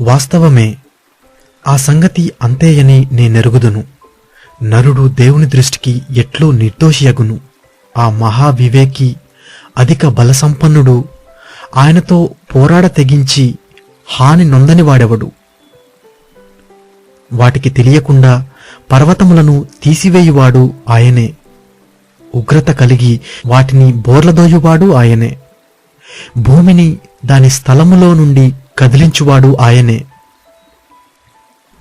వాస్తవమే, ఆ సంగతి అంతేయని నేనెరుగుదును. నరుడు దేవుని దృష్టికి ఎట్లు నిర్దోషియగును. ఆ మహావివేకి, అధిక బలసంపన్నుడు, ఆయనతో పోరాడ తెగించి హాని నొందని వాడెవడు? వాటికి తెలియకుండా పర్వతములను తీసివేయువాడు ఆయనే. ఉగ్రత కలిగి వాటిని బోర్లదోయువాడు ఆయనే. భూమిని దాని స్థలములో నుండి కదిలించువాడు ఆయనే.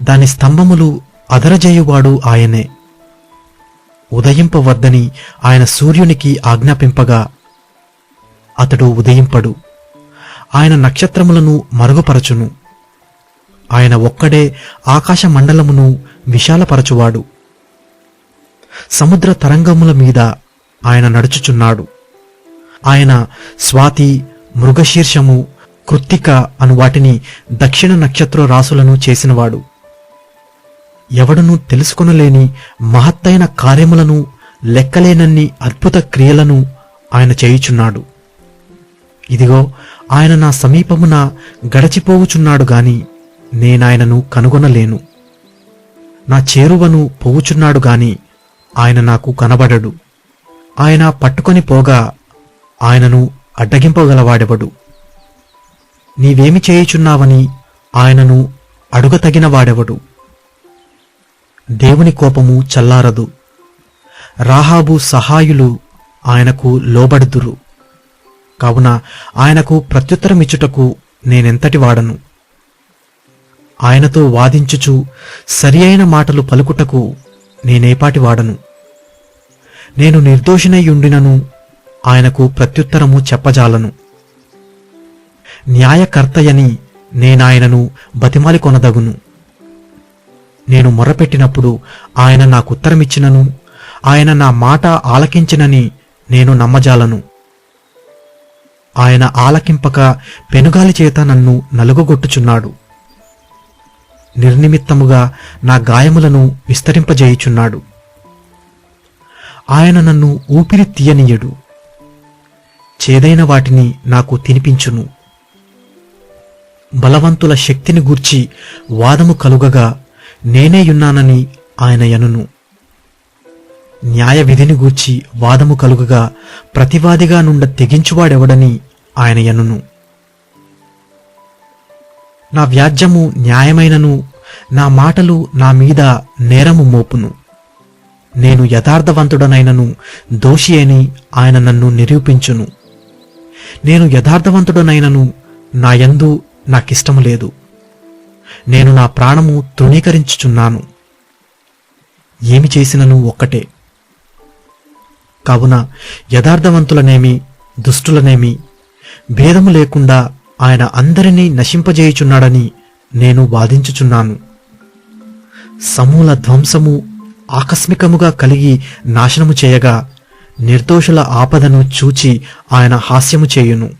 దాని స్తంభములు అదరజేయువాడు ఆయనే. ఉదయింపవద్దని ఆయన సూర్యునికి ఆజ్ఞాపింపగా అతడు ఉదయింపడు. ఆయన నక్షత్రములను మరుగుపరచును. ఆయన ఒక్కడే ఆకాశ మండలమును విశాలపరచువాడు. సముద్ర తరంగముల మీద ఆయన నడుచుచున్నాడు. ఆయన స్వాతి, మృగశీర్షము, కృత్తిక అను వాటిని దక్షిణ నక్షత్ర రాసులను చేసినవాడు. ఎవడునూ తెలుసుకొనలేని మహత్తైన కార్యములను, లెక్కలేనన్ని అద్భుత క్రియలను ఆయన చేయుచున్నాడు. ఇదిగో, ఆయన నా సమీపమున గడచిపోవుచున్నాడు గాని నేనాయనను కనుగొనలేను. నా చేరువను పోవుచున్నాడు గాని ఆయన నాకు కనబడడు. ఆయన పట్టుకొని పోగా ఆయనను అడ్డగింపగలవాడెవడు? నీవేమి చేయుచున్నావని ఆయనను అడుగతగిన వాడెవడు? దేవుని కోపము చల్లారదు. రాహాబు సహాయులు ఆయనకు లోబడుదురు. కావున ఆయనకు ప్రత్యుత్తరమిచ్చుటకు నేనెంతటి వాడను? ఆయనతో వాదించుచు సరి అయిన మాటలు పలుకుటకు నేనేపాటి వాడను? నేను నిర్దోషినయ్యుండినను ఆయనకు ప్రత్యుత్తరము చెప్పజాలను. న్యాయకర్తయని నేనాయనను బతిమాలికొనదగును. నేను మొర్రపెట్టినప్పుడు ఆయన నాకుత్తరమిచ్చినను, ఆయన నా మాట ఆలకించినని నేను నమ్మజాలను. ఆయన ఆలకింపక పెనుగాలి చేత నన్ను నలుగగొట్టుచున్నాడు. నిర్నిమిత్తముగా నా గాయములను విస్తరింపజేయుచున్నాడు. ఆయన నన్ను ఊపిరి తీయనీయడు. చేదైన వాటిని నాకు తినిపించును. బలవంతుల శక్తిని గూర్చి వాదము కలుగగా నేనేయున్నానని ఆయన యనును. న్యాయ విధిని గూర్చి వాదము కలుగగా ప్రతివాదిగా నుండ తెగించువాడెవడని ఆయన యనును. నా వ్యాజ్యము న్యాయమైనను నా మాటలు నా మీద నేరము మోపును. నేను యథార్థవంతుడనైనను దోషి అని ఆయన నన్ను నిరూపించును. నేను యథార్థవంతుడనైనను నా యందు నాకిష్టము లేదు. నేను నా ప్రాణము తృణీకరించుచున్నాను. ఏమి చేసినను ఒక్కటే. కావున యథార్థవంతులనేమి దుష్టులనేమి భేదము లేకుండా ఆయన అందరినీ నశింపజేయుచున్నాడని నేను వాదించుచున్నాను. సమూల ధ్వంసము ఆకస్మికముగా కలిగి నాశనము చేయగా నిర్దోషుల ఆపదను చూచి ఆయన హాస్యము చేయును.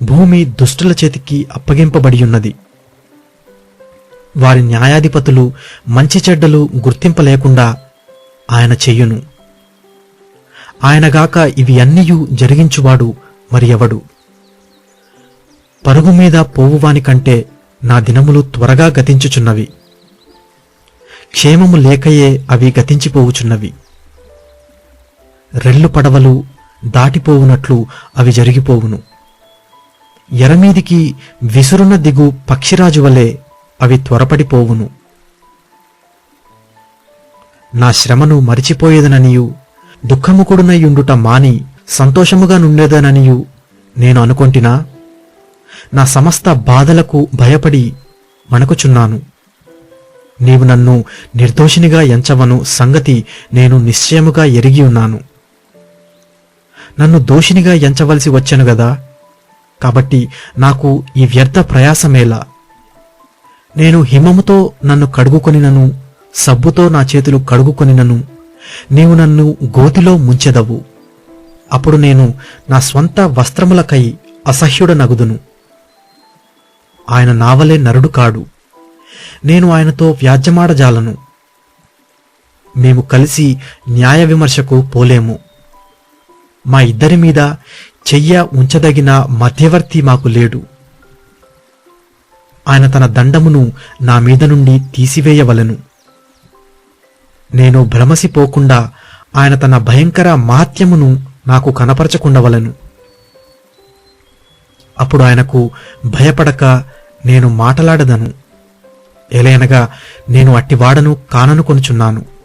భూమి దుష్టుల చేతికి అప్పగింపబడియున్నది. వారి న్యాయాధిపతులు మంచి చెడ్డలు గుర్తింపలేకుండా ఆయన చెయ్యును. ఆయనగాక ఇవి అన్నియు జరిగించువాడు మరి ఎవడు? పరుగు మీద పోవువాని కంటే నా దినములు త్వరగా గతించుచున్నవి. క్షేమము లేకయే అవి గతించిపోవుచున్నవి. రెల్లు పడవలు దాటిపోవునట్లు అవి జరిగిపోవును. ఎరమీదికి విసురున దిగు పక్షిరాజు వలె అవి త్వరపడిపోవును. నా శ్రమను మరిచిపోయేదననియు దుఃఖముకుడునయ్యుండుట మాని సంతోషముగా నుండేదననియు నేను అనుకొంటినా? నా సమస్త బాధలకు భయపడి వణకుచున్నాను. నీవు నన్ను నిర్దోషినిగా ఎంచవను సంగతి నేను నిశ్చయముగా ఎరిగి ఉన్నాను. నన్ను దోషినిగా ఎంచవలసి వచ్చెను గదా, కాబట్టి నాకు ఈ వ్యర్థ ప్రయాసమేలా? నేను హిమముతో నన్ను కడుగుకొనినను, సబ్బుతో నా చేతులు కడుగుకొనినను నీవు నన్ను గోతిలో ముంచెదవు. అప్పుడు నేను నా స్వంత వస్త్రములకై అసహ్యుడనగుదును. ఆయన నావలే నరుడు కాడు. నేను ఆయనతో వ్యాజ్యమాడజాలను. మేము కలిసి న్యాయ విమర్శకు పోలేము. మా ఇద్దరి మీద చెయ్య ఉంచదగిన మధ్యవర్తి మాకు లేడు. ఆయన తన దండమును నా మీద నుండి తీసివేయవలెను. నేను భ్రమసిపోకుండా ఆయన తన భయంకర మహత్యమును నాకు కనపరచకుండవలెను. అప్పుడు ఆయనకు భయపడక నేను మాటలాడదను. ఎలయనగా నేను అట్టివాడను కాననుకొనుచున్నాను.